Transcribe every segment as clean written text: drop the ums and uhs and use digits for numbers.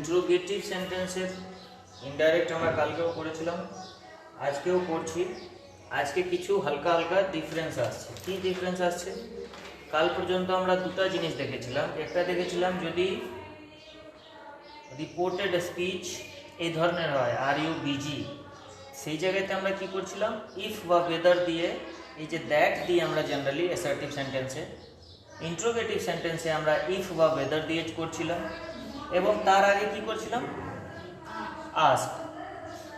Interrogative সেন্টেন্সের indirect আমরা কালকেও করেছিলাম, আজকেও করছি। আজকে কিছু হালকা হালকা ডিফারেন্স আসছে। কি ডিফারেন্স আসছে? কাল পর্যন্ত আমরা দুটো জিনিস দেখেছিলাম। একটা দেখেছিলাম যদি রিপোর্টেড স্পিচ এই ধরনের হয়, আর ইউ বিজি, সেই জায়গাতে আমরা কি করছিলাম, ইফ বা ওয়েদার দিয়ে, এই যে দ্যাট দিয়ে আমরা জেনারেলি অ্যাসার্টিভ সেন্টেন্সে, ইন্ট্রোগেটিভ সেন্টেন্সে আমরা ইফ বা ওয়েদার দিয়ে করছিলাম, এবং তার আগে কি করছিলাম, আস্ক।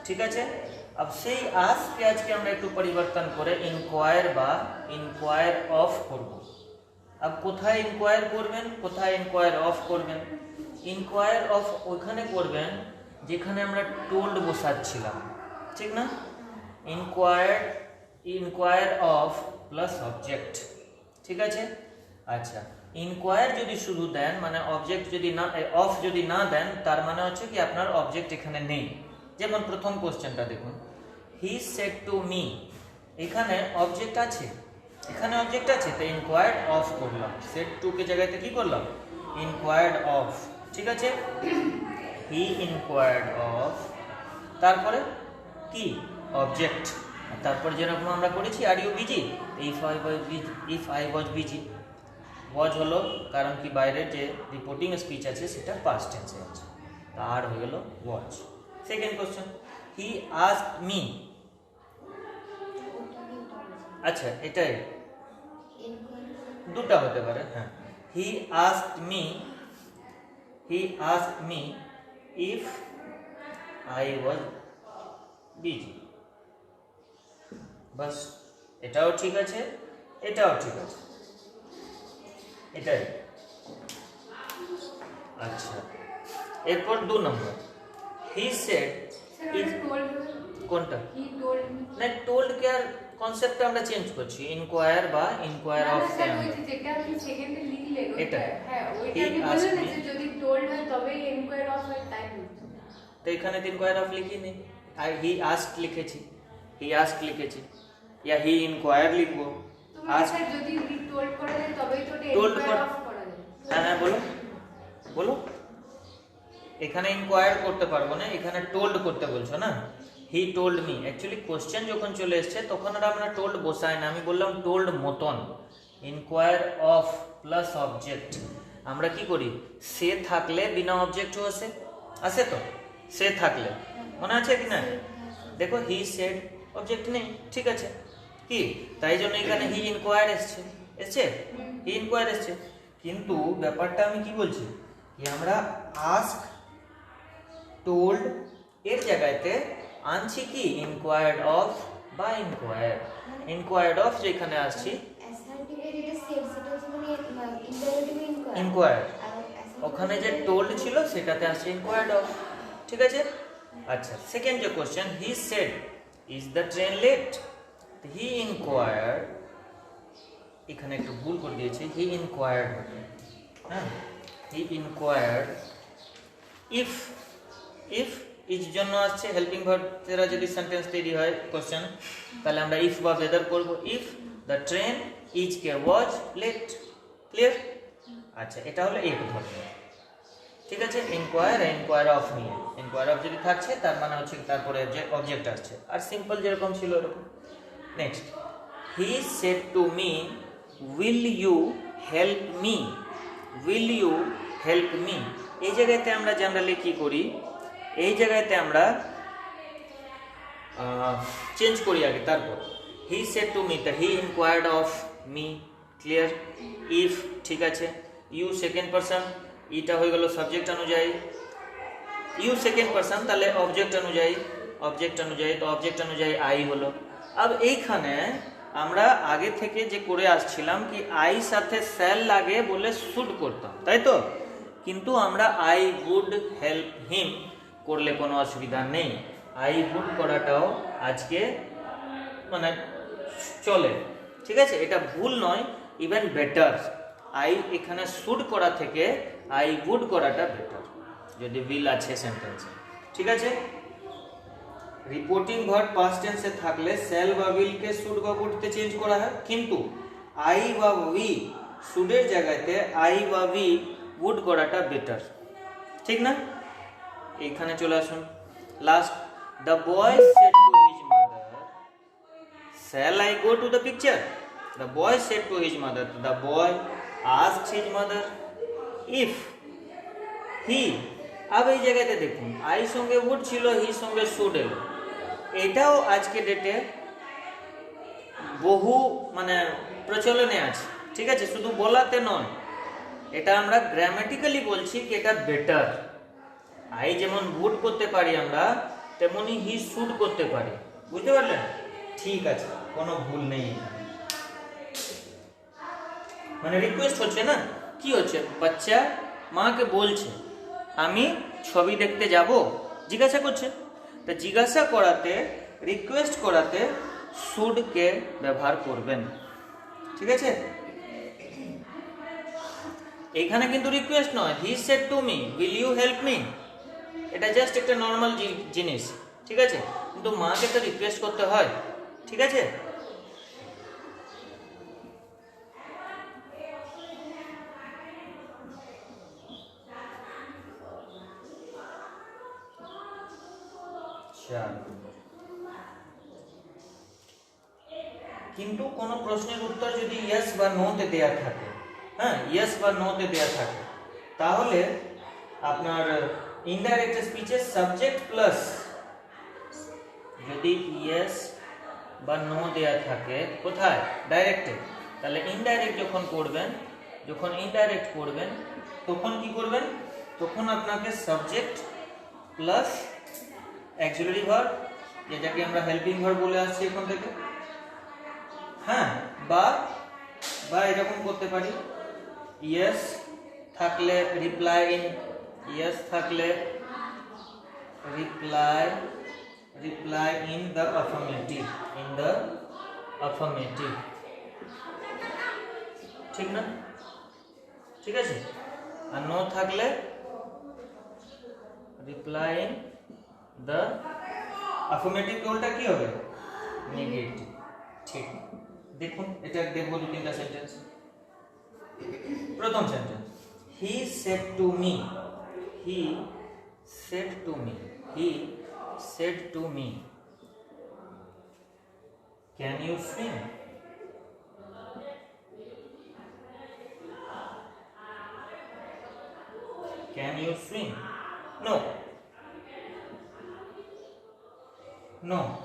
ঠিক আছে, अब সেই আস্ককে আজকে আমরা একটু পরিবর্তন করে ইনকোয়ার বা ইনকোয়ার অফ করব। अब কোথায় ইনকোয়ার করবেন, কোথায় ইনকোয়ার অফ করবেন? ইনকোয়ার অফ ওখানে করবেন যেখানে আমরা টোল্ড বসাচ্ছিলাম, ঠিক না? ইনকোয়ার অফ প্লাস অবজেক্ট, ঠিক আছে। আচ্ছা, ইনকোয়ার যদি শুধু দেন, মানে অবজেক্ট যদি না, অফ যদি না দেন, তার মানে হচ্ছে কি আপনার অবজেক্ট এখানে নেই। যেমন প্রথম কোশ্চেনটা দেখুন, হি সেড টু মি, এখানে অবজেক্ট আছে, এখানে অবজেক্ট আছে, তো ইনকোয়ার্ড অফ করলাম, সেড টু কে জায়গাতে কি করলাম, ইনকোয়ার্ড অফ, ঠিক আছে। হি ইনকোয়ার্ড অফ, তারপরে কি অবজেক্ট, তারপর যেরকম আমরা করেছি আর you busy, if I was busy, was হলো কারণ কি বাইরের যে রিপোর্টিং স্পিচ আছে সেটা পাস্ট টেন্সে আছে, আর হয়ে গেল was. Second question, he asked me, আচ্ছা এটাই দুটা হতে পারে, হ্যাঁ। He asked me if I was busy, বাস, এটাও ঠিক আছে, এটাও ঠিক আছে, এটাই। আচ্ছা, এরপর 2 নম্বর, হি সেড, কোনটা না, টোল্ড কে আর কনসেপ্টটা আমরা চেঞ্জ করছি, ইনকোয়ার বা ইনকোয়ার অফ কে আমরা, যেটা আপনি সেকেন্ডে লিখলেন এটা হ্যাঁ, ওইটা আপনি বললেন যে যদি টোল্ড হয় তবেই ইনকোয়ার অফ হয়, তাই বলছি। তো এখানে ইনকোয়ার অফ লিখিনি, হি আস্কড লিখেছি, হি আস্কড লিখেছি, या হি ইনকোয়ার লিখবো, আস্ক যদি টোল্ড করা যায় তবেই তো টোল্ড ইনকোয়ার অফ করা যায়। হ্যাঁ হ্যাঁ, বলো বলো, এখানে ইনকোয়ার করতে পারবো না, এখানে টোল্ড করতে বলছো না। He told me, actually question যখন চলে এসছে তখন আর আমরা টোল্ড বসাই না, আমি বললাম টোল্ড মতন, ইনকোয়ার অফ প্লাস অবজেক্ট। আমরা কি করি, সে থাকলে বিনা অবজেক্ট আসে, আসে তো, সে থাকলে মনে আছে কি না, দেখো হি সেড, অবজেক্ট নেই, ঠিক আছে কি, তাই জন্য এখানে হি ইনকোয়ার এসছে, হি ইনকোয়ার এসছে। কিন্তু ব্যাপারটা আমি কি বলছি, কি আমরা আস্ক, টোল্ড এর জায়গাতে আনছি কি ইনকোয়ার্ড অফ বা ইনকোয়ার্ড অফ যেখানে আসছি, ইনকোয়ার্ড, ওখানে যে টোল্ড ছিল সেটাতে আসছে ইনকোয়ার্ড অফ, ঠিক আছে। আচ্ছা, সেকেন্ড যে question, he said is the train late, he inquired, এখানে একটু ভুল করে দিয়েছি, হি ইনকোয়ার্ড, হ্যাঁ, হি ইনকোয়ার্ড ইফ ইজ জন্য আসছে হেল্পিং ভার্ব দ্বারা যদি সেন্টেন্স তৈরি হয় কোশ্চেন, তাহলে আমরা ইফ বা ওয়েদার করব, ইফ দ্য ট্রেন ইজ কে ওয়াজ লেট, ক্লিয়ার। আচ্ছা, এটা হলো এক ধরনের, ঠিক আছে। ইনকোয়ার অফ নিয়ে, ইনকোয়ার অফ যদি থাকছে তার মানে হচ্ছে তারপরে অবজেক্ট আসছে, আর সিম্পল যেরকম ছিল এরকম। Next, he said to me will you help me, will you help me, এই জায়গাতে আমরা জেনারেলি কি করি, এই জায়গাতে আমরা চেঞ্জ করি আগে, তারপর হি সেড টু মি, তা he inquired of me, clear. If, ঠিক আছে, ইউ সেকেন্ড পারসন, ইটা হয়ে গেল সাবজেক্ট অনুযায়ী, ইউ সেকেন্ড পারসন, তাহলে অবজেক্ট অনুযায়ী তো অবজেক্ট অনুযায়ী আই হলো। अब এইখানে আমরা আগে থেকে যে করে আসছিলাম কি আই সাথে শ্যাল লাগে বলে শুড করতাম, তাই তো, কিন্তু আমরা আই উড হেল্প হিম করলে কোনো অসুবিধা নেই, আই উড করাটাও আজকে মানে চলে, ঠিক আছে, এটা ভুল নয়, ইভেন বেটার। আই এখানে শুড করা থেকে আই উড করাটা বেটার যদি উইল আছে সেন্টেন্সে, ঠিক আছে। রিপোর্টিং ভার্ব পাস্ট টেন্সে থাকলে শ্যাল বা উইল কে শুড বা উডতে চেঞ্জ করা হয়, কিন্তু আই বা উই শুডের জায়গাতে আই বা উই উড করাটা বেটার, ঠিক না। এইখানে চলে আসুন last the boy said to his mother shall I go to the picture the boy said to his mother the boy asked his mother if he अब এই জায়গাতে দেখুন আই সঙ্গে উড ছিল হি সঙ্গে শুড এলো এটাও আজকে ডেটে বহু মানে প্রচলনে আছে ঠিক আছে শুধু বলাতে নয় এটা আমরা গ্রামাটিক্যালি বলছি কি এটা বেটার আই যেমন উড করতে পারি আমরা তেমনি হি শুড করতে পারি বুঝতে পারলেন ঠিক আছে কোনো ভুল নেই এখানে মানে রিকোয়েস্ট হচ্ছে না কি হচ্ছে বাচ্চা মাকে বলছে আমি ছবি দেখতে যাব জিজ্ঞাসা করছে তো জিজ্ঞাসা করাতে রিকোয়েস্ট করাতে শুড কে ব্যবহার করবেন ঠিক আছে এখানে কিন্তু রিকোয়েস্ট নয় he said to me will you help me এটা জাস্ট একটা নর্মাল জিনিস ঠিক আছে কিন্তু মাকে তো রিকোয়েস্ট করতে হয় ঠিক আছে কিন্তু কোনো প্রশ্নের উত্তর যদি ইয়েস বা নো তে দেয়া থাকে হ্যাঁ ইয়েস বা নো তে দেয়া থাকে তাহলে আপনার ইনডাইরেক্ট স্পিচের সাবজেক্ট প্লাস যদি ইয়েস বা নো দেয়া থাকে কোথায় ডাইরেক্টে তাহলে ইনডাইরেক্ট যখন ইনডাইরেক্ট করবেন তখন কি করবেন তখন আপনাকে সাবজেক্ট প্লাস অ্যাক্সিলারি ভার্ব যেটাকে আমরা হেল্পিং ভার্ব বলে আসছি এখন থেকে হ্যাঁ বা এরকম করতে পারি ইয়েস থাকলে রিপ্লাই ইন ইয়েস থাকলে রিপ্লাই ইন দ্য অ্যাফার্মেটিভ ঠিক না ঠিক আছে আর নো থাকলে রিপ্লাই ইন দ্য অ্যাফার্মেটিভ রোলটা কি হবে নেগেটিভ ঠিক দেখুন এটা দেখবো দু তিনটা সেন্টেন্স প্রথম sentence he said to me can you swim no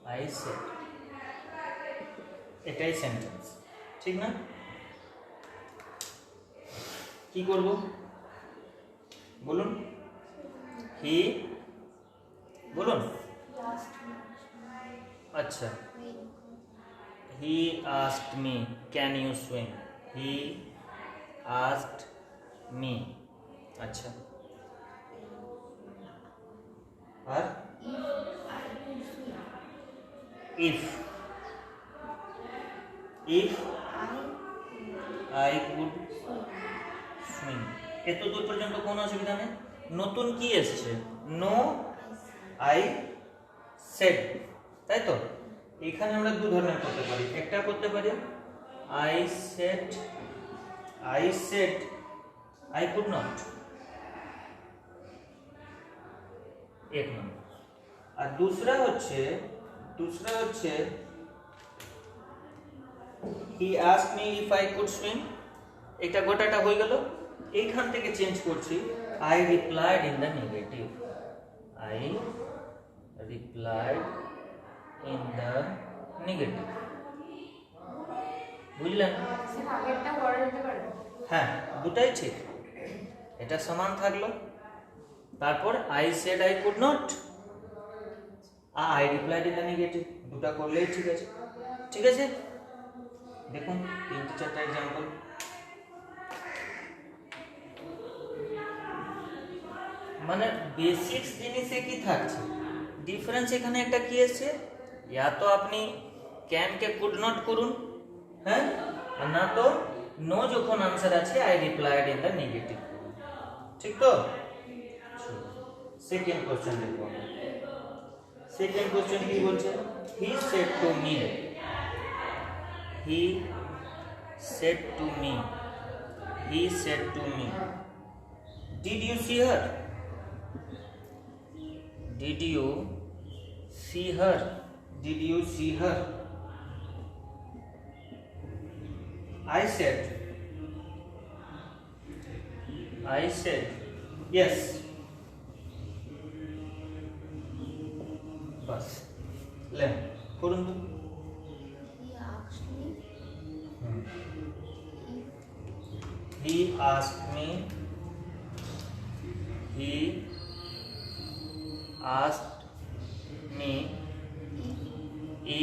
I said এটাই সেন্টেন্স ঠিক না কি করব বলুন বলুন আচ্ছা he asked me can you swim he asked me আচ্ছা আর if I could swim এত দূর পর্যন্ত কোনো অসুবিধা নেই নতুন কি এসছে নো আই সেড তাই তো এখানে আমরা দু ধরনের করতে পারি একটা করতে পারি I said I could not এক নম্বর আর दूसरा হচ্ছে he asked me if I could swim এটা গোটাটা হয়ে গেল এইখান থেকে চেঞ্জ করছি I replied in the negative বুঝলেন হ্যাঁ দুটাই ঠিক এটা সমান থাকলো তারপর I said I could not I replied in the negative দুটা করলেই ঠিক আছে দেখুন তিনটে চারটা एग्जांपल মানে বেসিক্স জিনিসে কি থাকছে ডিফারেন্স এখানে একটা কি আছে या तो আপনি ক্যান কে কুড নট করুন হ্যাঁ আর না তো নো যখন आंसर আছে I replied in the negative ঠিক তো সেকেন্ড কোশ্চেন দেখো সেকেন্ড কোশ্চেন কি বলছে he said to me He said to me, did you see her? Did you see her? Did you see her? I said yes. बस ले করুন তো। He asked me He asked me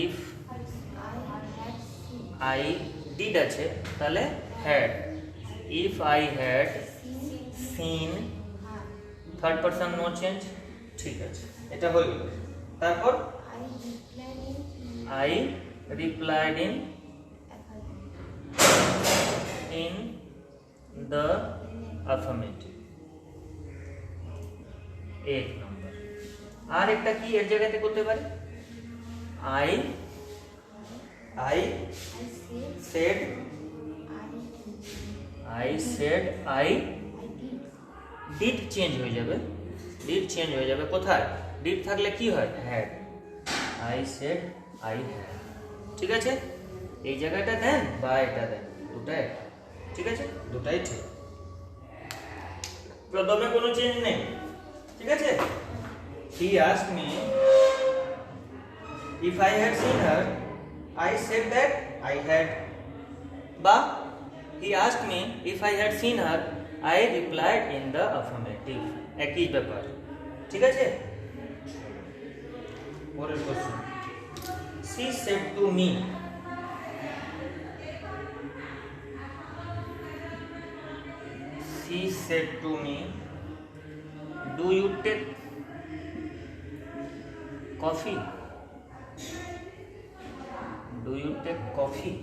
if I did আছে তাহলে had, if I had seen, third person no change, ঠিক আছে এটা হয়ে গেল। তারপর I replied in the affirmative, এক নম্বর। আর একটা কি এর জায়গাতে করতে পারি, I said I did change হয়ে যাবে, did চেঞ্জ হয়ে যাবে কোথায়, did থাকলে কি হয় had, I said I had, ঠিক আছে। এই জায়গাটা দেন বা এটা দেন, দুটাই ঠিক আছে, দুটাই ঠিক, প্রথমে কোনো চেঞ্জ নেই, ঠিক আছে। He asked me if I had seen her, I said that I had, বা he asked me if I had seen her, I replied in the affirmative, একই ব্যাপার, ঠিক আছে। পরের question, she said to me, she said to me, do you take coffee? Do you take coffee?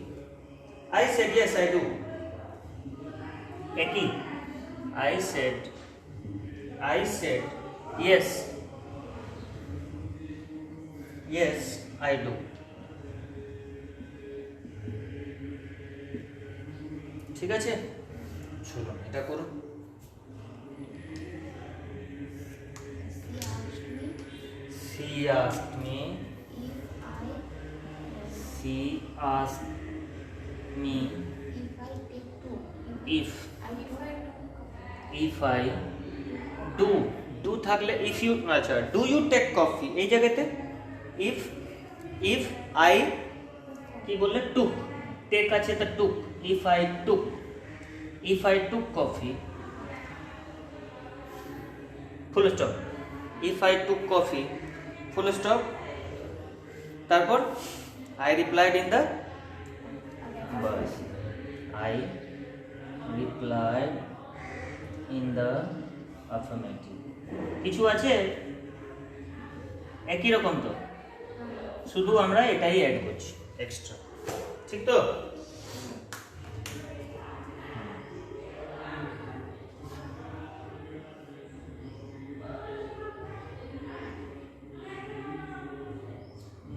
I said yes, I do. Eki, I said yes, yes, I do. ঠিক আছে, চলো এটা করুন। She asked me if I do থাকলে if you, আচ্ছা do you take coffee এই জায়গাতে if I কি বললে took, take আছে তো took, if I took coffee, full stop, if I took coffee, full stop, তারপর I replied in the, bus, I replied in the affirmative, কিছু আছে একই রকম তো, শুধু আমরা এটাই অ্যাড করছি এক্সট্রা, ঠিক তো।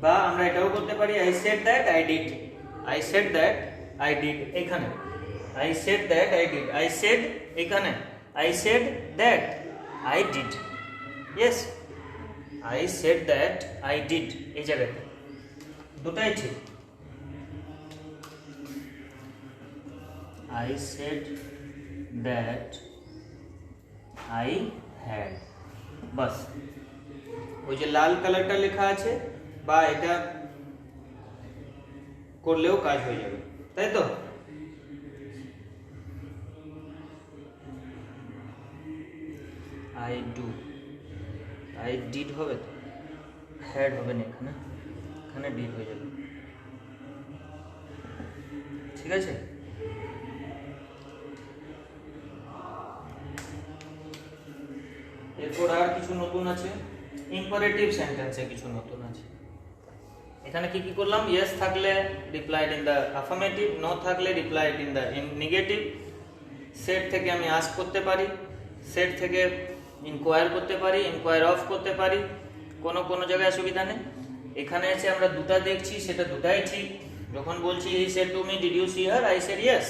বা আমরা এটাও করতে পারি I said that I did এখানে, I said that I did, I said এখানে, I said that I did, yes, I said that I did এই জায়গাতে, দুটাই ঠিক। I said that I had, বাস ওই যে লাল কালারটা লেখা আছে বা এটা করলেও কাজ হয়ে যাবে, তাই তো। I do, I did হবে তো, had হবে না এখানে, এখানে did হয়ে যাবে, ঠিক আছে। এরপর আর কিছু নতুন আছে, ইম্পারেটিভ সেন্টেন্সে কিছু নতুন আছে। এখানে কি কি করলাম, ইয়েস থাকলে replied in the affirmative, no থাকলে রিপ্লাইড ইন দ্য নেগেটিভ, সেট থেকে আমি আস্ক করতে পারি, সেট থেকে ইনকোয়ার করতে পারি, ইনকোয়ার অফ করতে পারি, কোনো জায়গায় অসুবিধা নেই। এখানে এসে আমরা দুটা দেখছি, সেটা দুটাই ঠিক। যখন বলছি he said to me did you see her, I said yes,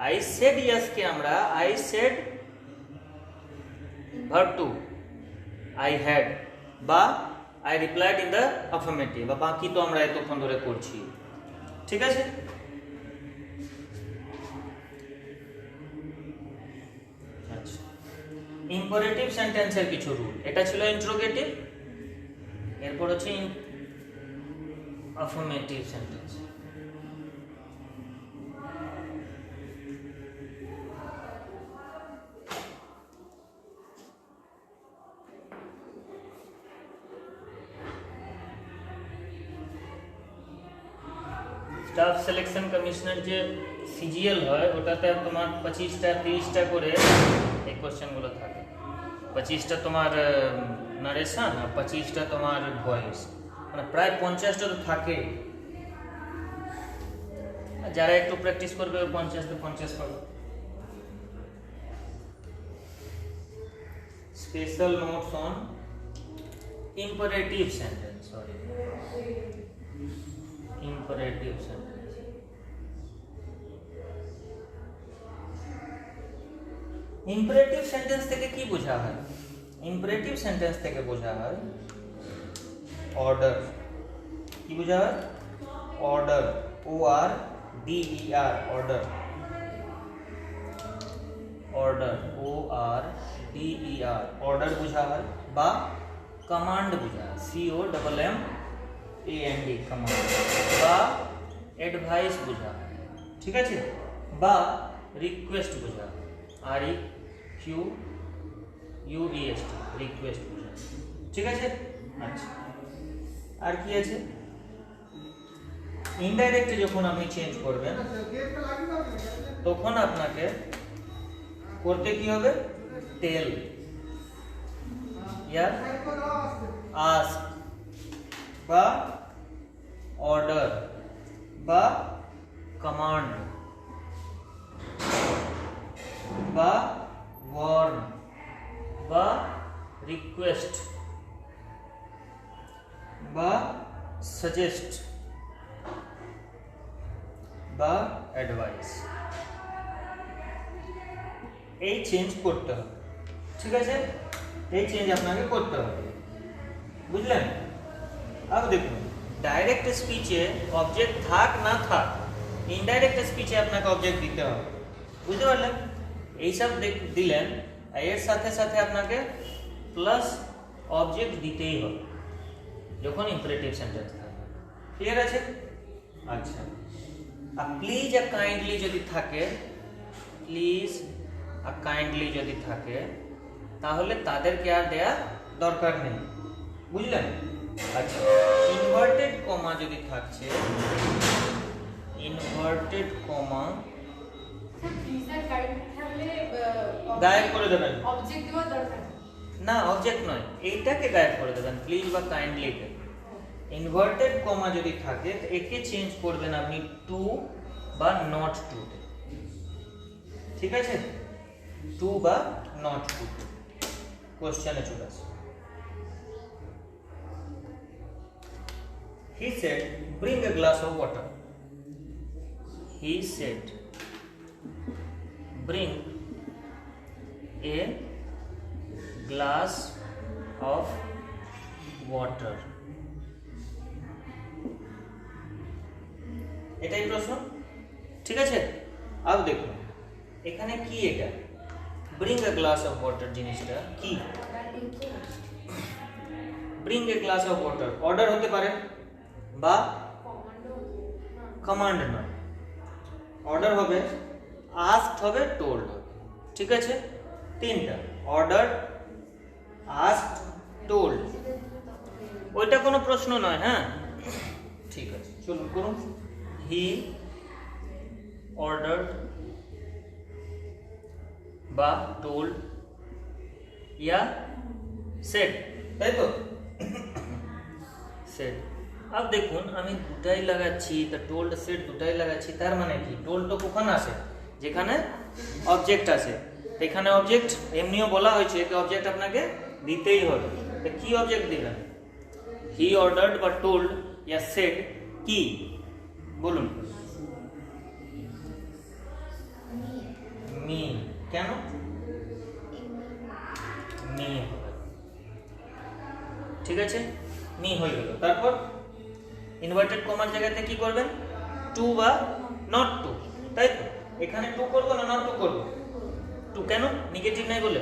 I said yes কে আমরা I said verb to I had বা I replied in the affirmative, বা বাকি তো আমরা এতক্ষণ ধরে করছি। ঠিক আছে, আচ্ছা ইম্পারেটিভ সেন্টেন্সের কিছু রুল। এটা ছিল ইন্ট্রোগেটিভ, এরপর হচ্ছে অ্যাফার্মেটিভ সেন্টেন্স। স্টাফ সিলেকশন কমিশনের যে সিজিএল হয় ওটাতে তোমার 25টা 30টা করে এই কোশ্চেনগুলো থাকে। 25টা তোমার নারেশন আর 25টা তোমার ভয়েস, মানে প্রায় 50টা তো থাকে। যারা একটু প্র্যাকটিস করবে 50 পাবে। Special notes on imperative sentence, sorry imperative sentence. imperative sentence থেকে কি বোঝা হয়? imperative sentence থেকে বোঝা হয় অর্ডার। কি বোঝা হয়? Order, O R D E R, order. Order, O R D E R, order বোঝা হয়, বা কমান্ড বোঝা হয়, C O double M A N D, command, বা অ্যাডভাইস বোঝা হয়। ঠিক আছে, বা রিকোয়েস্ট বোঝা হয়, R E Q U E S T, request বোঝা হয়। ঠিক আছে, আচ্ছা আর কি আছে? ইনডাইরেক্টে যখন আপনি চেঞ্জ করবেন তখন আপনাকে করতে কি হবে? টেল, ইয়া আস্ক, বা অর্ডার, বা কমান্ড, বা ওয়ার্ন, বা রিকোয়েস্ট, বা সাজেস্ট, বা অ্যাডভাইস। এই চেঞ্জ করতে হবে। ঠিক আছে, এই চেঞ্জ আপনাকে করতে হবে, বুঝলেন? अब দেখুন, ডাইরেক্ট স্পিচে অবজেক্ট থাক না থাক, ইনডাইরেক্ট স্পিচে আপনাকে অবজেক্ট দিতে হবে, বুঝতে পারলেন? এইসব দিলেন, এর সাথে সাথে আপনাকে প্লাস অবজেক্ট দিতেই হবে যখন ইম্পারেটিভ সেন্টেন্স থাকবে। ক্লিয়ার আছে? আচ্ছা, আর প্লিজ আর কাইন্ডলি যদি থাকে, প্লিজ আর কাইন্ডলি যদি থাকে তাহলে তাদেরকে আর দেয়া দরকার নেই, বুঝলেন? আচ্ছা, ইনভার্টেড কমা যদি থাকছে, ইনভার্টেড কমা গায়েব করে দেবেন, অবজেক্ট দেওয়ার দরকার না অবজেক্ট নয়, এইটাকে গায়েব করে দেবেন, প্লিজ বা কাইন্ডলিকে। ইনভার্টেড কমা যদি থাকে একে চেঞ্জ করবেন আপনি টু বা নট টু, ঠিক আছে? টু বা নট টু, কোশ্চেনে চলে আসে। He said, bring a glass of water. He said, bring a glass of water. এটাই প্রশ্ন, ঠিক আছে? আব দেখুন এখানে কি, এটা bring a glass of water জিনিসটা কি? Bring a glass of water order হতে পারে বা কমান্ড নয়, অর্ডার হবে, আস্কড হবে, টোল্ড হবে। ঠিক আছে, তিনটা, অর্ডার, আস্কড, টোল্ড, ওইটা কোনো প্রশ্ন নয়। হ্যাঁ, ঠিক আছে, চলুন করুন। হি অর্ডার্ড বা টোল্ড ইয়া সেড, তাই তো? সেড। अब দেখুন আমি দুটাই লাগাচ্ছি, তা টোল্ড সেড দুটাই লাগাচ্ছি, তার মানে কি? টোল্ড তো কখন আসে? যেখানে অবজেক্ট আসে। এখানে অবজেক্ট এমনিও বলা হয়েছে যে অবজেক্ট আপনাকে দিতেই হবে, তো কি অবজেক্ট দিবেন? হি অর্ডার্ড বা টোল্ড ইয়া সেড কি বলুন? মি। কেন মি হবে? ঠিক আছে, মি হয়ে গেল। তারপর ইনভার্টেড কমার জায়গাতে কি করবেন, টু বা নট টু, তাই তো? এখানে টু করবো না নট টু করবো? টু কেন, নেগেটিভ নাই বলে?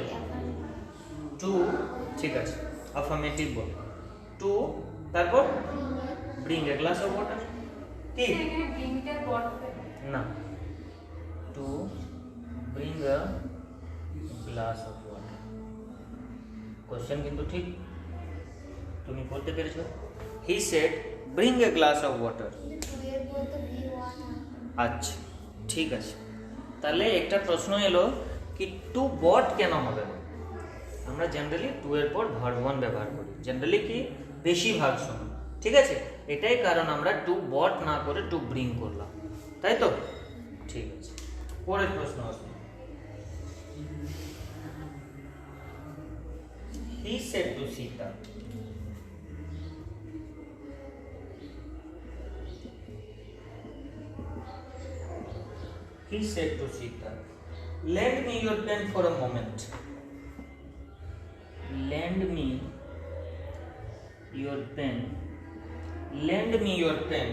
টু, ঠিক আছে, অ্যাফার্মেটিভ বল। টু, তারপর bring a glass of water, কি এখানে ব্রিংটা বট না, to bring a glass of water. Question কিন্তু ঠিক, তুমি বলতে পেরেছো। He said bring a glass of water. আচ্ছা, ঠিক আছে। তাহলে একটা প্রশ্ন এলো কি টু বট কেন হবে না? আমরা জেনারেলি টু এর পর ভার্ব ওয়ান ব্যবহার করি, জেনারেলি কি বেশিরভাগ সময়, ঠিক আছে? এটাই কারণ আমরা টু বট না করে টু ব্রিং করলাম, তাই তো? ঠিক আছে, পরের প্রশ্ন আসবে। He said to Sita, he said to Sita, lend me your pen for a moment. Lend me your pen. Lend me your pen.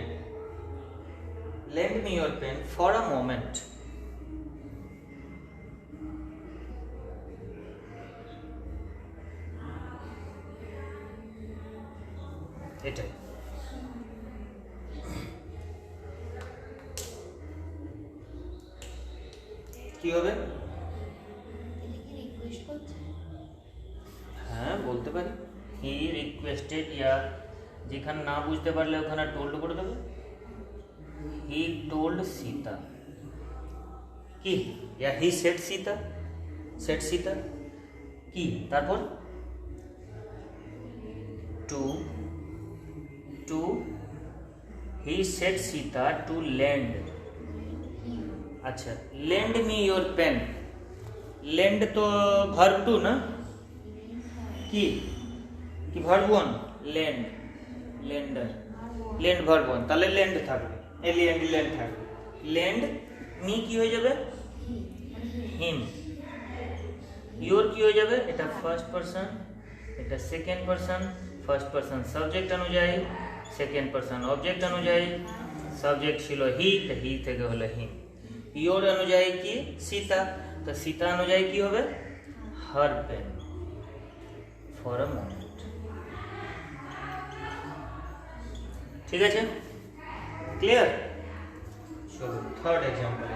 Lend me your pen for a moment. এটাই। কি হবে? হ্যাঁ বলতে পারি, হি রিকোয়েস্টেড, ইয়া যেখানে না বুঝতে পারলে ওখানে টোল্ড করে দেবে। হি টোল্ড সীতা, কি yeah he said Sita, said Sita কি, তারপর to, to he said Sita to lend. আচ্ছা, lend me your pen, lend তো ভার্ব টু না, কি কি verb one? Lend, lender, lend verb one, তাহলে ল্যান্ড থাকবে, ল্যান্ড ল্যান্ড থাকবে। ল্যান্ড মি কি হয়ে যাবে? হিম। ইয়োর কি হয়ে যাবে? এটা ফার্স্ট পারসন, এটা second person. First person subject অনুযায়ী, সেকেন্ড পারসন অবজেক্ট অনুযায়ী। সাবজেক্ট ছিল হি, তো হি থেকে হলো হিম। ইয়োর অনুযায়ী কি? সীতা, তো সীতা অনুযায়ী কি হবে? Her pen for a moment. ঠিক আছে, ক্লিয়ার? চলো থার্ড এক্সাম্পল।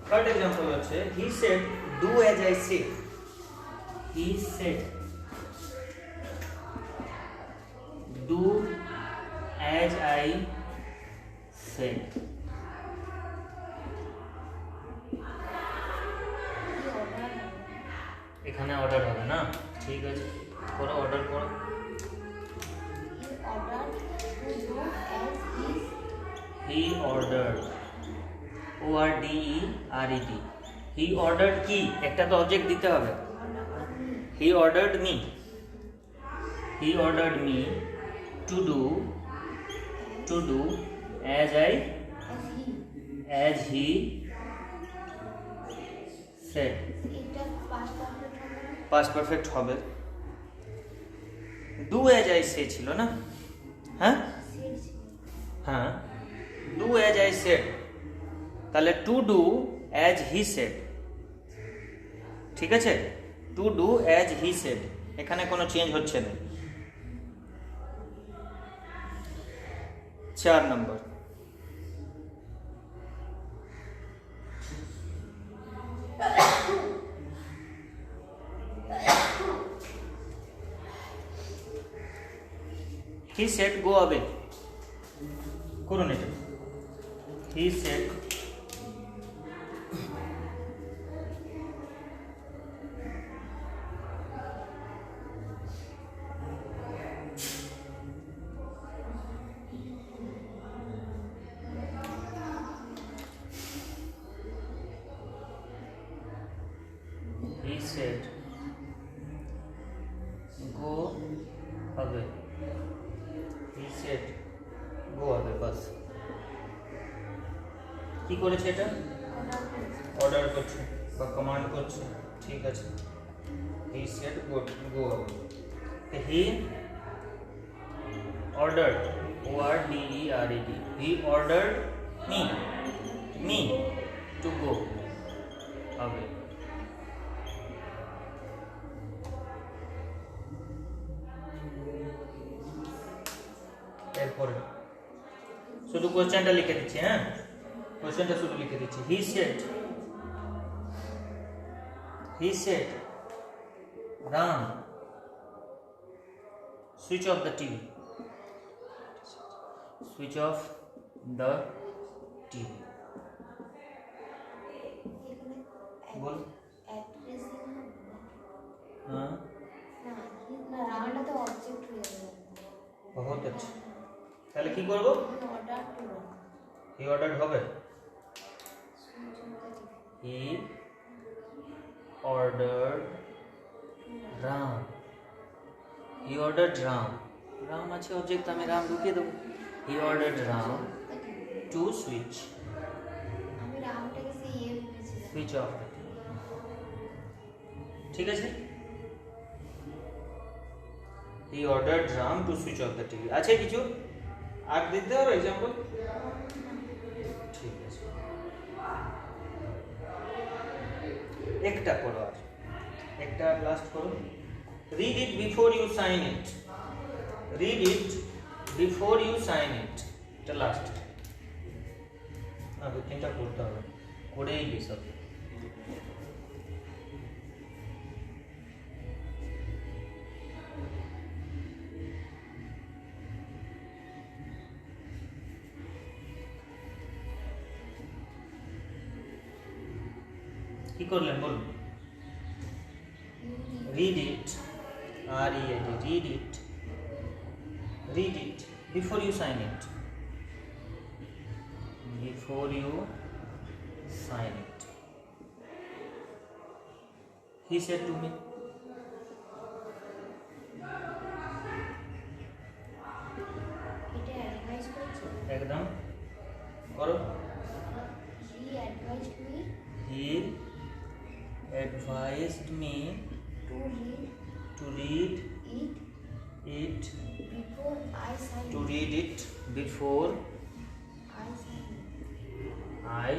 থার্ড এক্সাম্পল হচ্ছে he said do as I say. He said do as I say. এখানে অর্ডার হবে না, ঠিক আছে, করো অর্ডার করো। He order, ORDERED, he ordered কি, একটা তো অবজেক্ট দিতে হবে। He ordered me, he ordered me to do as he said। Past perfect হবে, ডু অ্যাজ আই সে ছিল না? হ্যাঁ হ্যাঁ, ডু অ্যাজ আই সেড, তাহলে to do as he said, ঠিক আছে? To do as he said, এখানে কোনো চেঞ্জ হচ্ছে না। 4 নম্বর, he said go away, করুন এটা। he said go away, he said go away, বাস। কি করেছে এটা? অর্ডার করছে বা কমান্ড করছে, ঠিক আছে, he said go away. He ordered, O-R-D-E-R-E-D, he ordered me to go away. এরপরে শুধু কোশ্চেনটা লিখে দিচ্ছি, হ্যাঁ কোশ্চেনটা শুধু লিখে দিচ্ছি। he said Ram, switch off the TV, switch off the TV. बोल हाँ बहुत अच्छा, তাহলে কি করব? he ordered হবে, he ordered Ram, he ordered Ram আছে অবজেক্ট, আমি রাম ঢুকিয়ে দেবো। he ordered Ram to switch off the TV. ঠিক আছে, he ordered Ram to switch off the TV. আছে কিছু আর দিতে হবে एग्जांपल? ঠিক আছে, একটা করো, আর একটা লাস্ট করো। read it before you sign it, read it before you sign it, এটা লাস্ট। দু তিনটা করতে হবে, করেই দিই সব। কি করলেন বলুন? read it, R-E-A-D, read it before you sign it, before you sign it. he said to me, একদম করো। he advised me to read it before I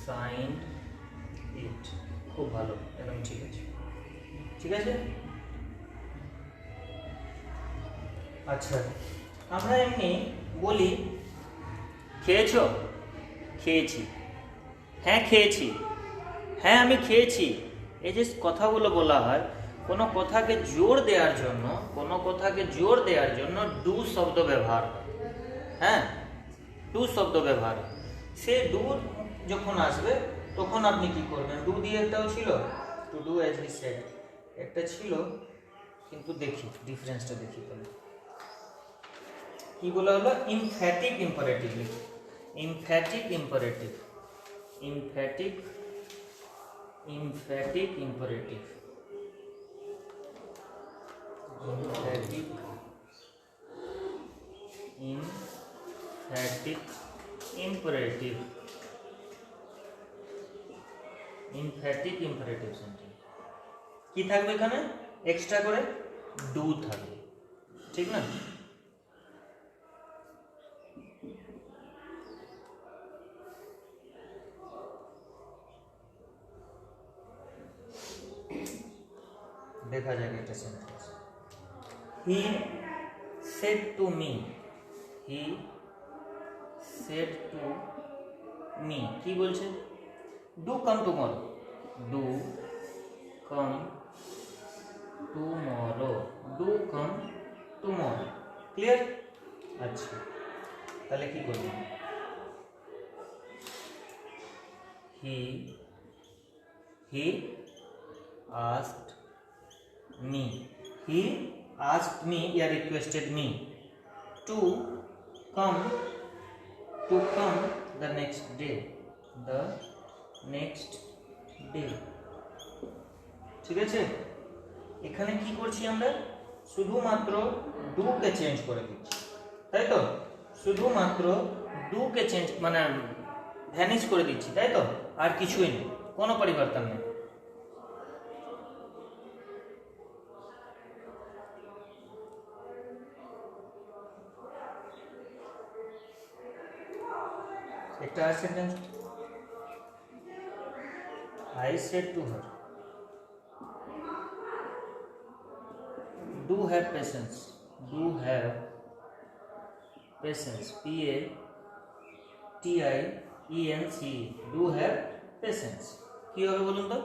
signed it. খুব ভালো, একদম ঠিক আছে, ঠিক আছে। আচ্ছা, আমরা এমনি বলি খেয়েছো, খেয়েছি, হ্যাঁ খেয়েছি, হ্যাঁ আমি খেয়েছি। এই যে কথাগুলো বলা হয়, কোনো কথাকে জোর দেওয়ার জন্য ডু শব্দ ব্যবহার, হ্যাঁ ডু শব্দ ব্যবহার। সে ডু যখন আসবে তখন আপনি কি করবেন? ডু দিয়ে একটাও ছিল, to do as he said একটা ছিল, কিন্তু দেখি ডিফারেন্সটা দেখি তাহলে কি বলা হলো। emphatic imperative, emphatic imperative, emphatic imperative, emphatic imperative, emphatic imperative sentence কি থাকবে এখানে? এক্সট্রা করে ডু থাকবে, ঠিক না? দেখা যাক এটা sentence. he said to me, he said to me কি বলছে? do come tomorrow, do come tomorrow, do come tomorrow, clear? আচ্ছা, তাহলে কি করব? he asked me, he asked me, or requested me to come the next day, ঠিক আছে? এখানে কি করছি আমরা? শুধুমাত্র ডু কে চেঞ্জ করে দিচ্ছি, তাই তো? শুধুমাত্র ডু কে চেঞ্জ মানে ভ্যানিশ করে দিচ্ছি, তাই তো? আর কিছুই নেই, কোনো পরিবর্তন নেই। একটা আর sentence I said to her do have patience P A T I E N C E do have patience কি হবে বলুন তো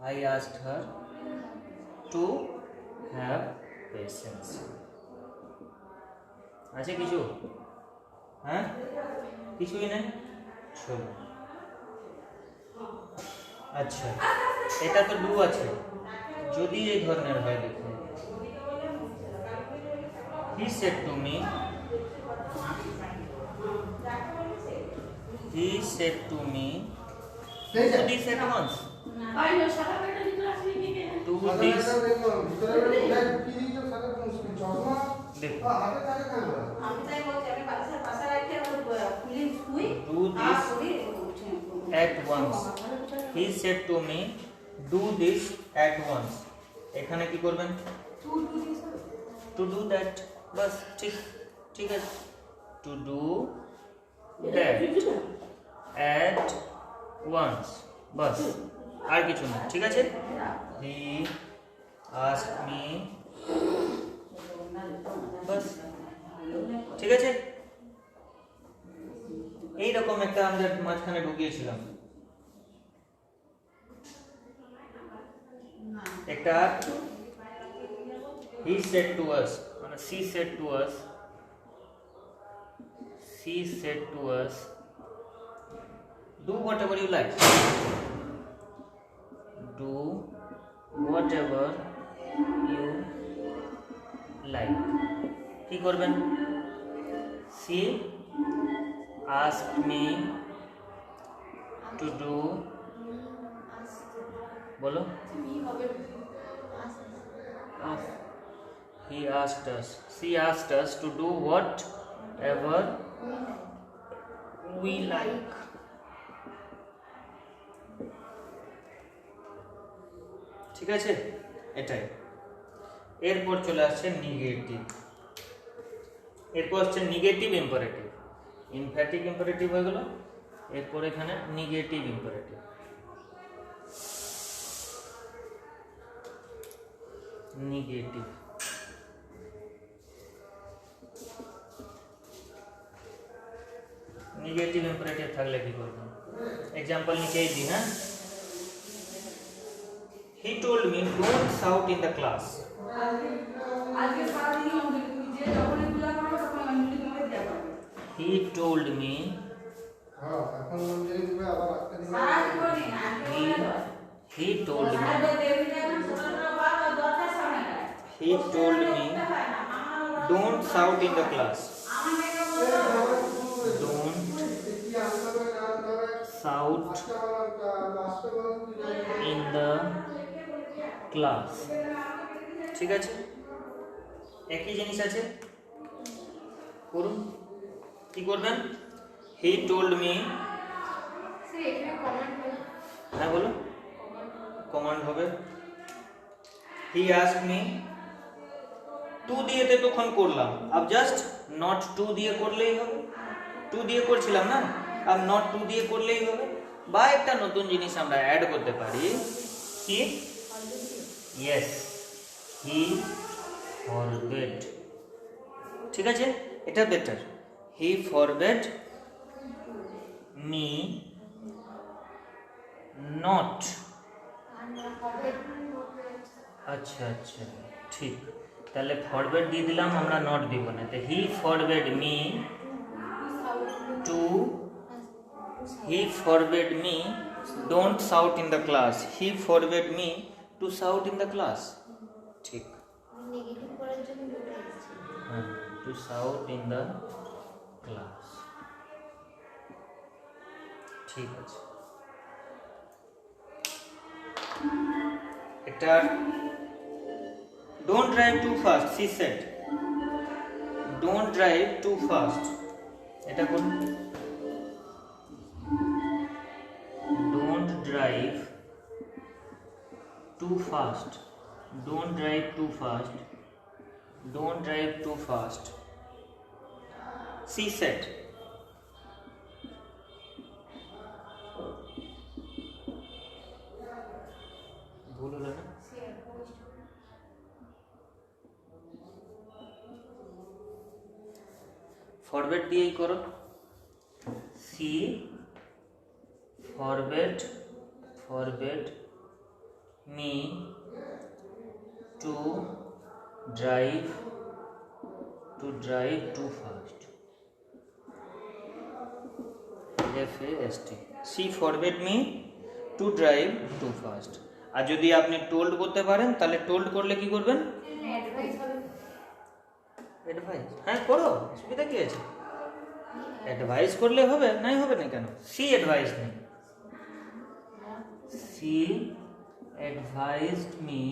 I asked her to have patience আছে কিছু হ্যাঁ কিছুই নেই চলো আচ্ছা এটা তো ডু আছে যদি এই ধরনের হয় দেখুন he said to me do this at once do this দেখুন do this at once he said to me do this at once এখানে কি করবেন to do that বাস ঠিক আছে to do that at once বাস আর কিছু না ঠিক আছে he asked me বাস ঠিক আছে এইরকম একটা আমরা মাঝখানে ঢুকিয়েছিলাম একটা he said to us মানে she said to us do whatever you like কি করবেন she asked me to do বলো she asked us to do whatever we like ঠিক আছে এটাই এরপর চলে আসছে নেগেটিভ এরপর হচ্ছে নেগেটিভ ইম্পারেটিভ ইমফ্যাটিক ইম্পারেটিভ হয়ে গেল এরপর এখানে নেগেটিভ ইম্পারেটিভ নেগেটিভ ইম্পারেটিভ থাকলে কি করবেন एग्जांपल নিচেই দিই না he told me don't shout in the class আজকে সারা দিন যে যখন এগুলা করো তখন আমি তোমাকে দেব he told me হ্যাঁ এখন মন্দিরে দিবে আবার আজকে দিবে সারা জীবনে he told me he told me don't shout in the class don't shout in the class ঠিক আছে একই জিনিস আছে করুন কি করবেন he told me সে এখানে কমেন্ট করো হ্যাঁ বলো কমান্ড হবে he asked me টু দিয়ে তখন করলাম अब জাস্ট নট টু দিয়ে করলেই হবে টু দিয়ে করছিলাম না अब নট টু দিয়ে করলেই হবে বা একটা নতুন জিনিস আমরা অ্যাড করতে পারি কি ইয়েস he forbade ঠিক আছে এটা better he forbade me not আচ্ছা ঠিক তাহলে ফরওয়ার্ড দিয়ে দিলাম আমরা নট দিব না তো he forbade me don't shout in the class he forbade me to shout in the class ঠিক নেগেটিভ করার জন্য দুটো এসেছে হ্যাঁ to shout in the class ঠিক আছে এটা don't drive too fast she said don't drive too fast এটা কোন don't drive too fast Don't drive too fast. She said. ভুল হলো না? ফরওয়ার্ড দিয়েই করো। She forward me to drive too fast. FAST। She forward me to drive too fast. আর যদি আপনি টোল্ড করতে পারেন তাহলে টোল্ড করলে কি করবেন? অ্যাডভাইস। হ্যাঁ করো, অসুবিধা কি আছে? অ্যাডভাইস করলে হবে, নাই হবে না কেন? She advise me, she advised me,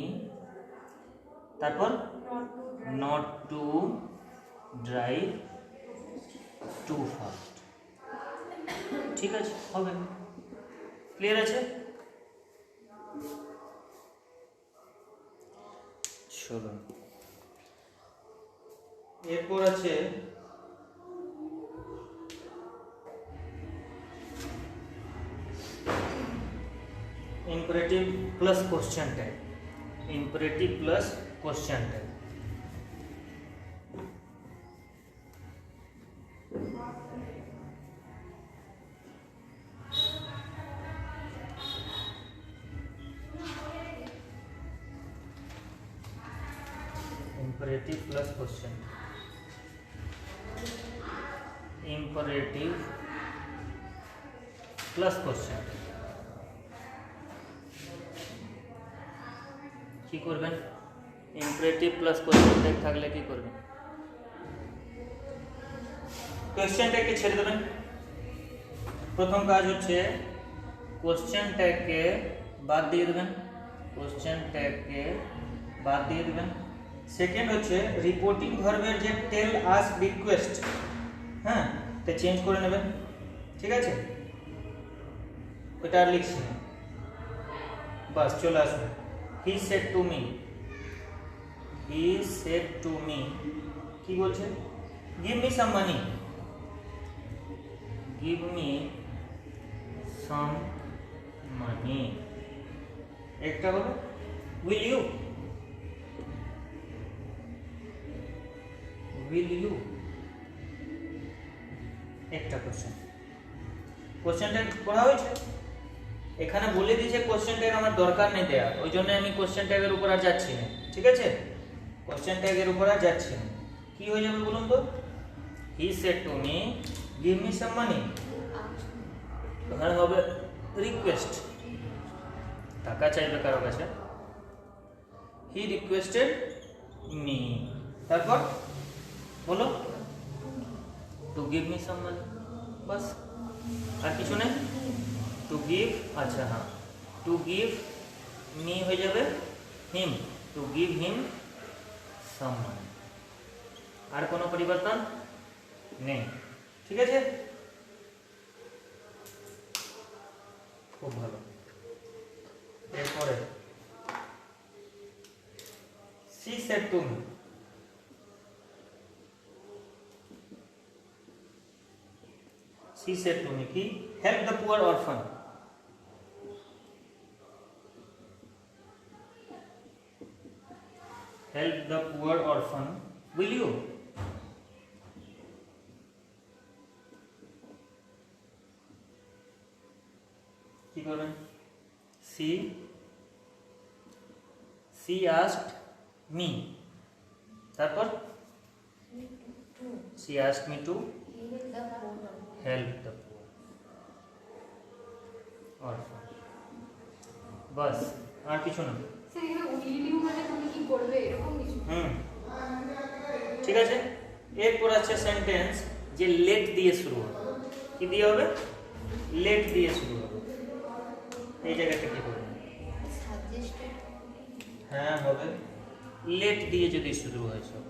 তারপর not to drive too fast. ঠিক আছে, হবে। ক্লিয়ার আছে? চলুন এরপর আছে imperative plus question tag। imperative plus question tag। imperative plus question। imperative plus question। কি করবেন? imperative plus question tag থাকলে কি করবেন? question tag কে ছেড়ে দেবেন। প্রথম কাজ হচ্ছে question tag কে বাদ দিয়ে দেবেন, question tag কে বাদ দিয়ে দেবেন। সেকেন্ড হচ্ছে রিপোর্টিং ভার্বের যে টেল, আস্ক, রিকোয়েস্ট, হ্যাঁ তে চেঞ্জ করে নেবেন। ঠিক আছে, ওটা আর লিখছি না, বাস চলে আসুন। হি said to me, he said to me কি বলছে? গিভ মি সাম মানি, গিভ মি সাম মানি। একটা হলো উইল ইউ, উইল ইউ একটা কোশ্চেন। কোশ্চেনটা পড়া হয়েছে, এখানে বলে দিয়েছে কোশ্চেন ট্যাগ আমার দরকার নেই দেয়া, ওই জন্য আমি কোশ্চেন ট্যাগের উপর আর যাচ্ছি না। ঠিক আছে, কোশ্চেন ট্যাগের উপর আর যাচ্ছি না। কি হয়ে যাবে বলুন তো? He said to me give me some money, ওখানে হবে রিকোয়েস্ট, টাকা চাইবে কারো কাছে। হি রিকোয়েস্টেড মি, তারপর বলো টু গিভ মি সাম মানি, বাস আর কিছু নেই। টু গিভ, আচ্ছা হ্যাঁ, টু গিভ মি হয়ে যাবে হিম, টু গিভ হিম সাম মানি। আর কোনো পরিবর্তন নেই। ঠিক আছে, খুব ভালো। এরপরে she said to me, she said to me ki help the poor orphan, help the poor orphan, will you? কি করবেন? she asked me, তারপর she asked me to help the poor orphan, বাস আর কিছু না। স্যার এখানে will you মানে তুমি কি করবে এরকম কিছু? ঠিক আছে, এরপর আছে সেন্টেন্স যে লেট দিয়ে শুরু হবে। কি দিয়ে হবে? লেট দিয়ে শুরু হবে। এই জায়গাটা কি করবেন? সাজেস্টেড। হ্যাঁ হবে, লেট দিয়ে যদি শুরু হয় সব।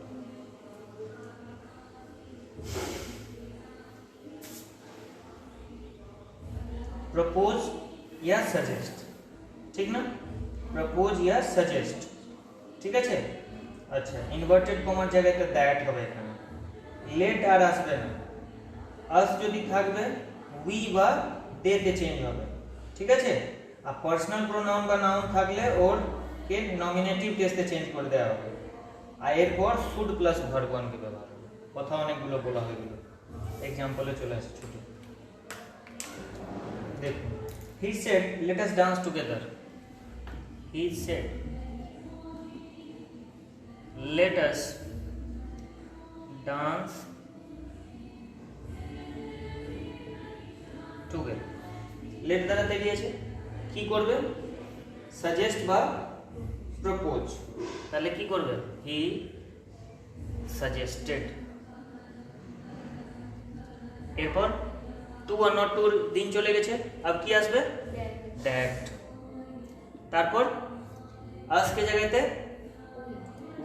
প্রপোজ या सजेस्ट, ঠিক না? প্রপোজ या सजेस्ट, ঠিক আছে। আচ্ছা ইনভার্টেড কমার জায়গায় তো দ্যাট হবে এখানে, লেট আর আসবে না, আস যদি থাকবে উই বা দে তে চেঞ্জ হবে, ঠিক আছে। আর পার্সোনাল প্রোনাউন বা নাউন থাকলে ওর কে নমিনেটিভ কেসে চেঞ্জ করে দেওয়া হবে, আর এরপর শুড প্লাস ভার্ব ওয়ানকে ব্যবহার হবে। কথা অনেকগুলো বলা হয়ে গেল, এক্সাম্পলে চলে আসে ছোট। দেখুন, he said let us dance together. He said let us dance together. let দ্বারা দাঁড়িয়েছে কি করবে, সাজেস্ট বা প্রপোজ, তাহলে কি করবে, হি সাজেস্টেড। এরপর টু আর নট টুর দিন চলে গেছে, अब কি আসবে, দ্যাট। তারপর আজকে জায়গাতে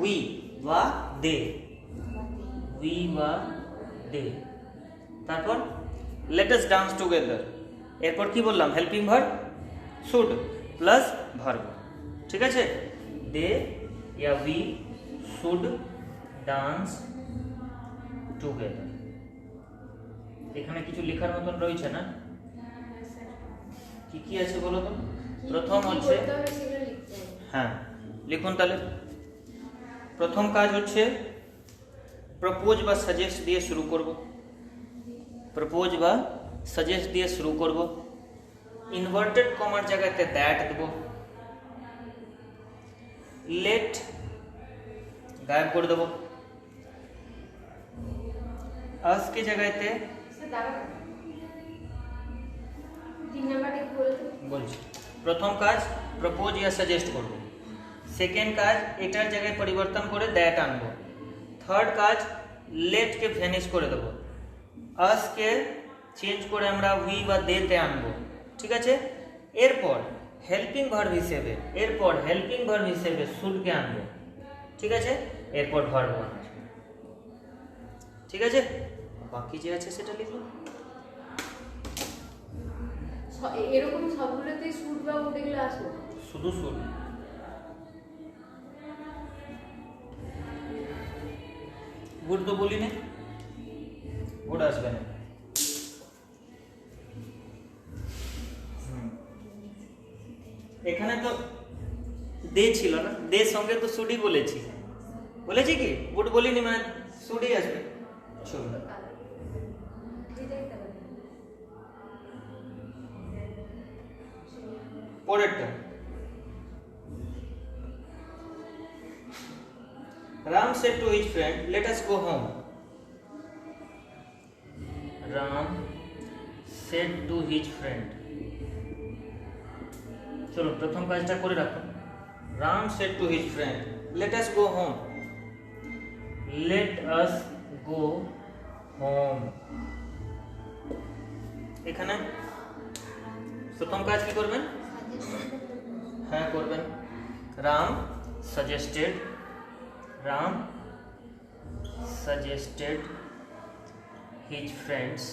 উই বা দে, উই বা দে। তারপর লেট আস ডান্স টুগেদার, এরপর কি বললাম, helping verb should plus verb, ঠিক আছে। দে या উই শুড ডান্স টুগেদার। এখানে কিছু লেখার মতন রয়েছে না, কি কি আছে বলো তো। প্রথম হচ্ছে, হ্যাঁ লিখুন তাহলে। প্রথম কাজ হচ্ছে প্রপোজ বা সাজেস্ট দিয়ে শুরু করব, প্রপোজ বা সাজেস্ট দিয়ে শুরু করব। ইনভার্টেড কমার জায়গাতে দ্যাট দেব, লেট গায়েব করে দেব, আজকে জায়গাতে বলছি প্রথম কাজ প্রপোজ या সাজেস্ট করব, সেকেন্ড কাজ এটার জায়গায় পরিবর্তন করে দ্যাট আনবো, থার্ড কাজ লেট কে ভ্যানিশ করে দেবো, আজকে চেঞ্জ করে আমরা উই বা দে তে আনবো, ঠিক আছে। এরপর হেল্পিং ভার্ব হিসেবে শুড কে আনবো, ঠিক আছে। এরপর ভার্ব আনবো, ঠিক আছে। বাকি যে আছে সেটা লিখুন। এরকম সবগুলোতেই শুড বা উড এগুলো আসবে, শুধু শুড, গুড তো বলি না, গুড আসবে না। এখানে তো দে ছিল না, দে সঙ্গে তো শুডই বলেছি, বলেছি কি গুড বলিনি, মানে শুডই আসবে। চলুন পরেরটা, Ram said to his friend, "Let us go home." Ram said to his friend. চলো প্রথম কাজটা করে রাখো। Ram said to his friend, "Let us go home." Let us go home. এখানে প্রথম কাজ কি করবেন? হ্যাঁ করবেন। Ram suggested his friends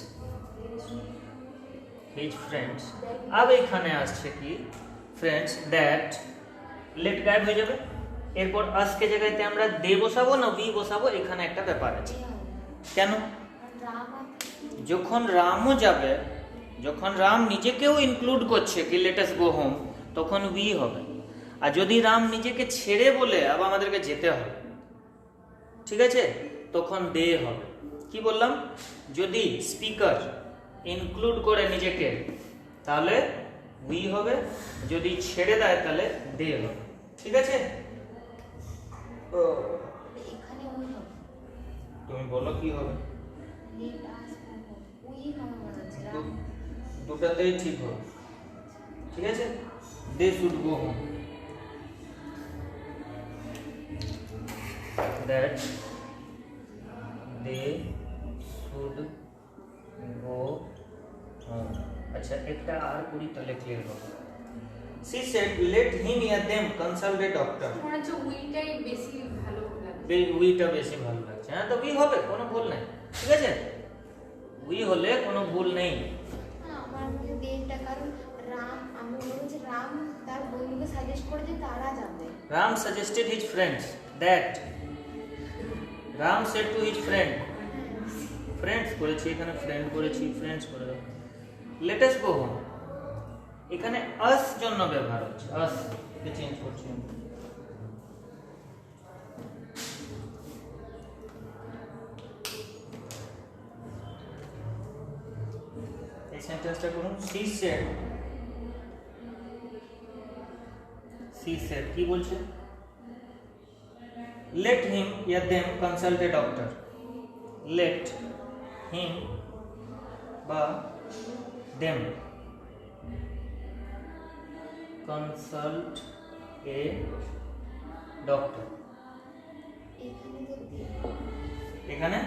अब এখানে আসছে কি ফ্রেন্ডস দ্যাট লেট গায়েব হয়ে যাবে, এরপর আজকে জায়গাতে আমরা দে বসাবো না উই বসাবো, এখানে একটা ব্যাপার আছে। কেন? যখন রামও যাবে, যখন রাম নিজেকেও ইনক্লুড করছে কি লেট আস গো হোম, তখন উই হবে। আর যদি রাম নিজেকে ছেড়ে বলে আবার আমাদেরকে যেতে হবে, ঠিক আছে, তখন দে হবে। কি বললাম? যদি স্পিকার ইনক্লুড করে নিজেকে তাহলে উই হবে, যদি ছেড়ে দেয় তাহলে দে হবে, ঠিক আছে। এখানে উই হবে, তুমি বলো কি হবে? লেট আস উই হবে মনে হচ্ছে না। দুটাতেই ঠিক হবে, ঠিক আছে। They should go home, that they should go home. अच्छा একটা আর পুরি তাহলে ক্লিয়ার হবে। She said let him or them consult a doctor. মনে হচ্ছে উইটাই বেশি ভালো লাগে, উইটা বেশি ভালো লাগছে। হ্যাঁ তো উই হবে, কোনো ভুল নেই, ঠিক আছে। উই হলে কোনো ভুল নেই। আমার মনে দেটা, কারণ রাম, আমি বলছি রাম তার বন্ধুকে সাজেস্ট করে যে তারা যাবে। Ram suggested his friends that Ram said to his friend, friends করেছি এখানে, ফ্রেন্ড করেছি, ফ্রেন্ডস করে দাও। লেট আস গো হোম, এখানে আস জন্য ব্যবহার হচ্ছে, আস কে চেঞ্জ করছি আমি। এই সেন্টেন্সটা করুন, সি সেড, সি সেড কি বলছে, let him या them consult a doctor, let him বা them consult a doctor, এখানে তো এখানে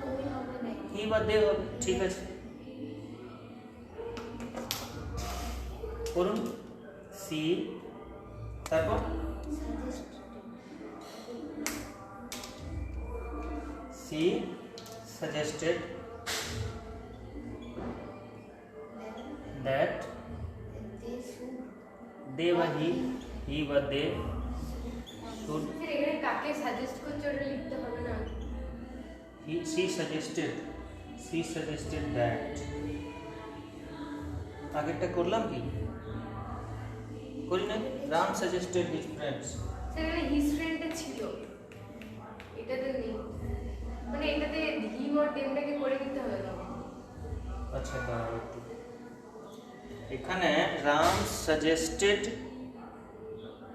ওই হবে না, হি বা দে হবে, ঠিক আছে করুন, সি তারপর she suggested that they বা he বা they should, স্যার এখানে কাকে সাজেস্ট করছে ওটা লিখতে হবে না? she suggested that, আগেরটা করলাম কি করি না, Ram suggested his friends, sir এখানে হিজ ফ্রেন্ডটা ছিল, এটাতে নেই, মানে এটাতে হিম আর দেমটাকে করে দিতে হবে না? আচ্ছা দাঁড়াও একটু, এখানে Ram suggested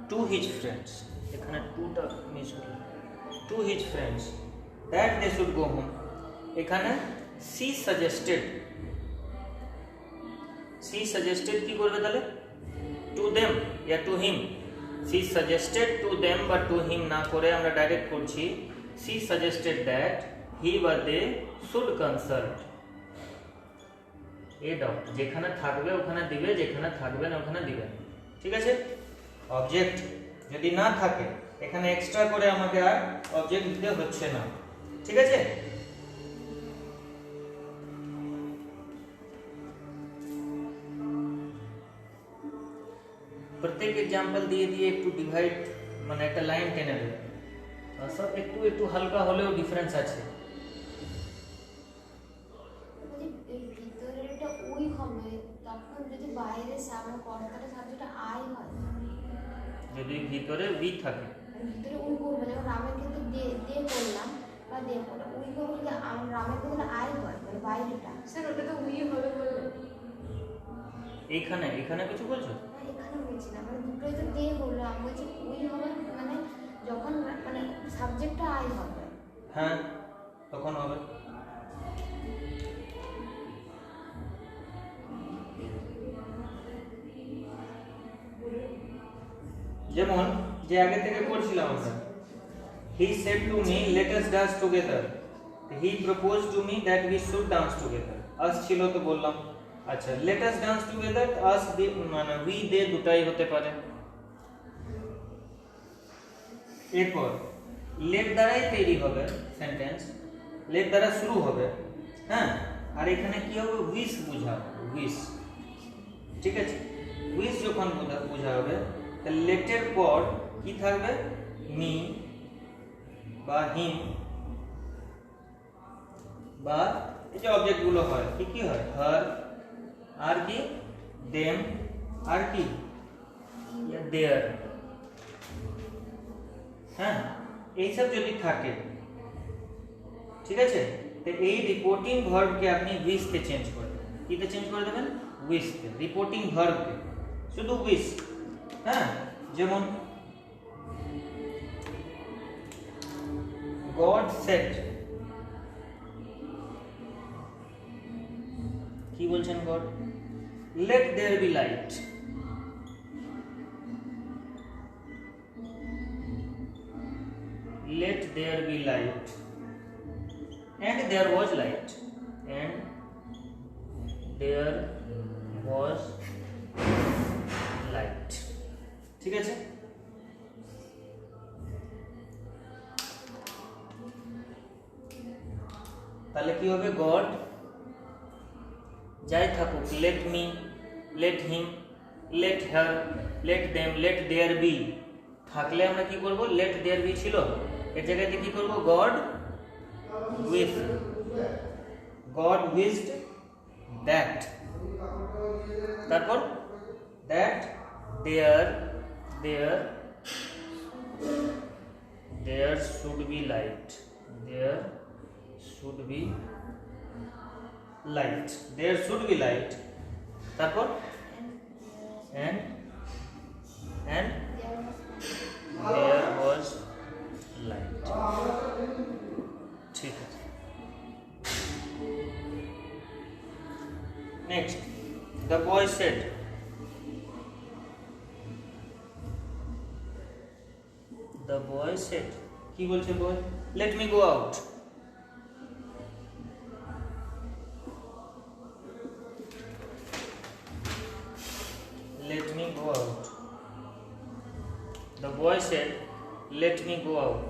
to his friends, এখানে টুটা মিস হলো, to his friends that they should go home, এখানে সি সাজেস্টেড কি করবে তাহলে, টু দেম ইয়া to him, she suggested to them বা টু হিম না করে আমরা ডাইরেক্ট করছি সি সাজেস্টেড দ্যাট হি বা they should consult a doctor, যেখানে থাকবে ওখানে দিবে, যেখানে থাকবে না ওখানে দিবে, ঠিক আছে। অবজেক্ট যদি না থাকে এখানে এক্সট্রা করে আমাকে আর অবজেক্ট দিতে হচ্ছে না, ঠিক আছে। প্রত্যেক এক্সাম্পল দিয়ে দিয়ে একটু ডিভাইড, মানে একটা লাইন টেনে দেবে, সব একটু একটু হালকা হলেও ডিফারেন্স আছে। ভিতরেটা ওই হবে, তখন যদি বাইরে সামনে কর্তাটা সাবজেক্টটা আই হয়, যদি ভিতরে উই থাকে, ভিতরে উই করবে, যেমন রামের ক্ষেত্রে দে করলাম বা দে ওটা উই করবো, যদি রামের ক্ষেত্রে আই হয় মানে বাইরেটা, স্যার ওটা তো উই হবে বললেন, এইখানে এখানে কিছু বলছো, এখানে বলছি না, মানে দুটোই তো দে করলাম, আমি বলছি উই হবে মানে যখন মানে সাবজেক্টটা আই হবে, হ্যাঁ তখন হবে। যেমন যে আগে থেকে পড়ছিলাম আমরা, he said to me let us dance together, he proposed to me that we should dance together, us ছিল তো বললাম, আচ্ছা let us dance together, us মানে we they দুটাই হতে পারে। এরপর let দ্বারাই তৈরি হবে সেন্টেন্স, let দ্বারা শুরু হবে, হ্যাঁ, আর এখানে কি হবে উইশ বোঝাবে, উইশ, ঠিক আছে। উইশ যখন বোঝা হবে তাহলে লেটের পর কি থাকবে, মি বা হিম বা এই যে অবজেক্ট গুলো হয় কি কি হয়, হার আর কি, দেম আর কি, দেয়ার, হ্যাঁ এইসব যদি থাকে, ঠিক আছে। তো এই রিপোর্টিং ভার্বকে আপনি উইশ কে চেঞ্জ করে দেবেন, কিতে চেঞ্জ করে দেবেন, উইশ কে, রিপোর্টিং ভার্বকে শুধু উইশ, হ্যাঁ। যেমন গড সেড, কি বলছেন God, let there be light, let there be light, and there was light, and there was light, ঠিক আছে। তাহলে কি হবে, গড যাই থাকুক, let me, let him, let her, let them, let there be থাকলে আমরা কি করব, let there be ছিল এর জায়গায় কি করব? গড উইজড দ্যাট, তারপর that there should be light, তারপর and there was light. ঠিক আছে। Next, the boy said, কি বলছে boy? Let me go out. The boy said, let me go out.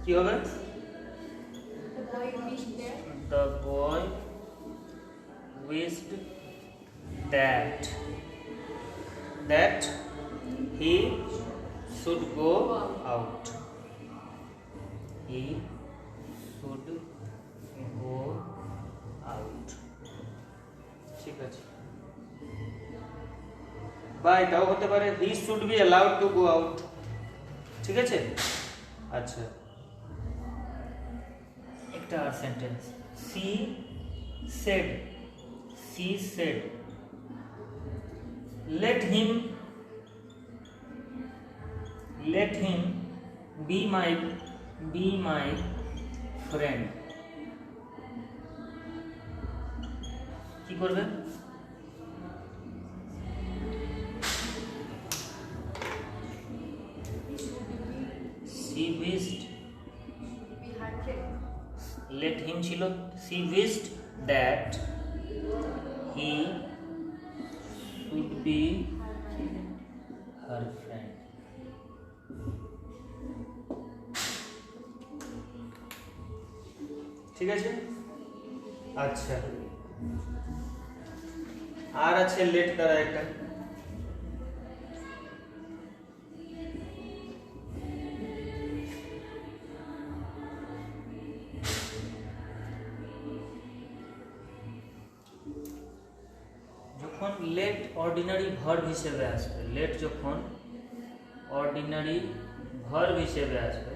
কি হবে? The boy wished that he should go out. ঠিক আছে। বা এটাও হতে পারে he should be allowed to go out, ঠিক আছে। আচ্ছা, একটা আর sentence, she said let him be my friend. কি করবে? she wished, let him ছিল, she wished that he should be her friend. ঠিক আছে। আচ্ছা, আর আছে লেট দ্বারা একটা, যখন লেট অর্ডিনারি ভার্ব হিসেবে আসবে,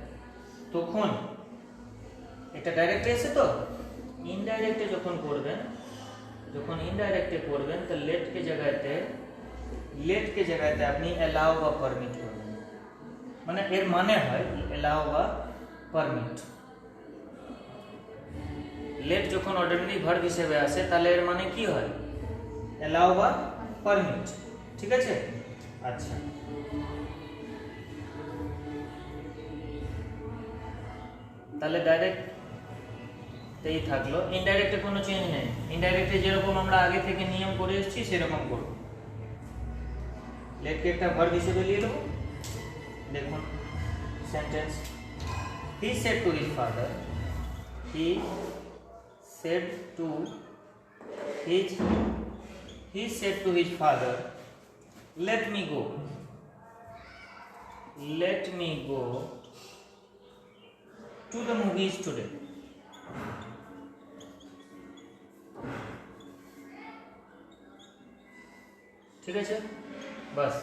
তখন এটা ডাইরেক্টে এসে তো ইনডাইরেক্টে যখন করবেন তো লেটকে জায়গাতে আপনি অ্যালাউ বা পারমিট করবেন, মানে এর মানে হয় অ্যালাউ বা পারমিট। লেট যখন অর্ডিনারি ভার্ব হিসেবে আসে তাহলে এর মানে কি হয়? অ্যালাউ বা পারমিট, ঠিক আছে। আচ্ছা, তাহলে ডাইরেক্ট এই থাকলো, ইনডাইরেক্টে কোনো চেঞ্জ নেই। ইনডাইরেক্টে যেরকম আমরা আগে থেকে নিয়ম করে এসেছি সেরকম করব। লেটকে একটা ভার্ব হিসেবে নিয়ে নেব। দেখুন sentence, he said to his father, let me go to the movies today. ঠিক আছে, বাস।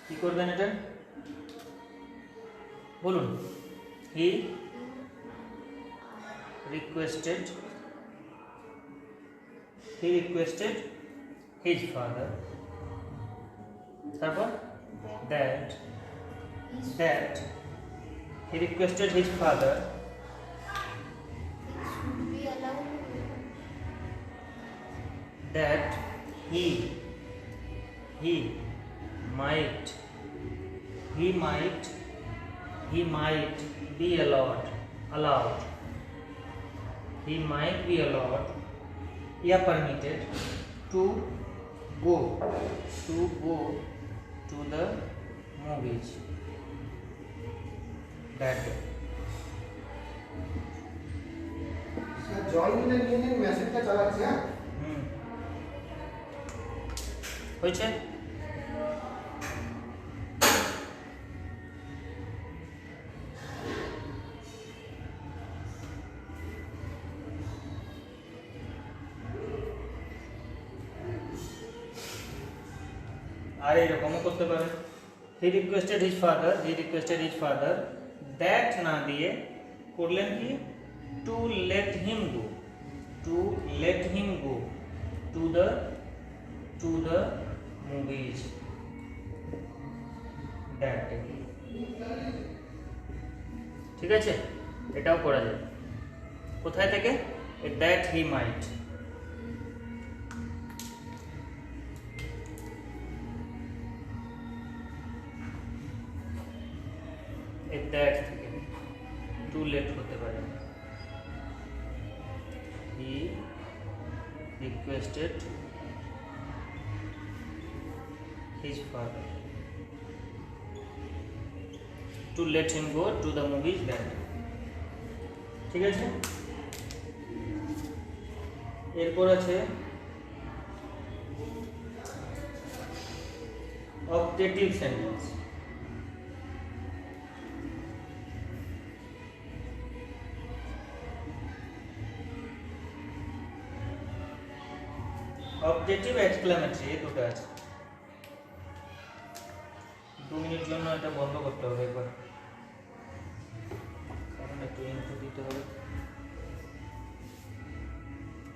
কি করবেন এটা বলুন? he requested his father, তারপর that he requested his father that he might be allowed permitted to go to the movies that day. জল মিলে নিয়ে মেসেজটা চালাচ্ছি। হ্যাঁ, হয়েছে। আর এরকমও করতে পারে। He requested his father that না দিয়ে করলেন কি to let him go to the movies that. ঠিক আছে, এটাও করা যায়। কোথায় থেকে? That he might. দ্যাট থেকে টু লেট হতে পারে। He requested his father to let him go to the movies that. ঠিক আছে, এরপর আছে অবজেক্টিভ সেন্টেন্স। অবজেক্টিভ এক্সক্লেমেটরি এই দুটো আছে। 2 মিনিট জন্য এটা বন্ধ করতে হবে একবার, কারণ একটু ইনপুট দিতে হবে।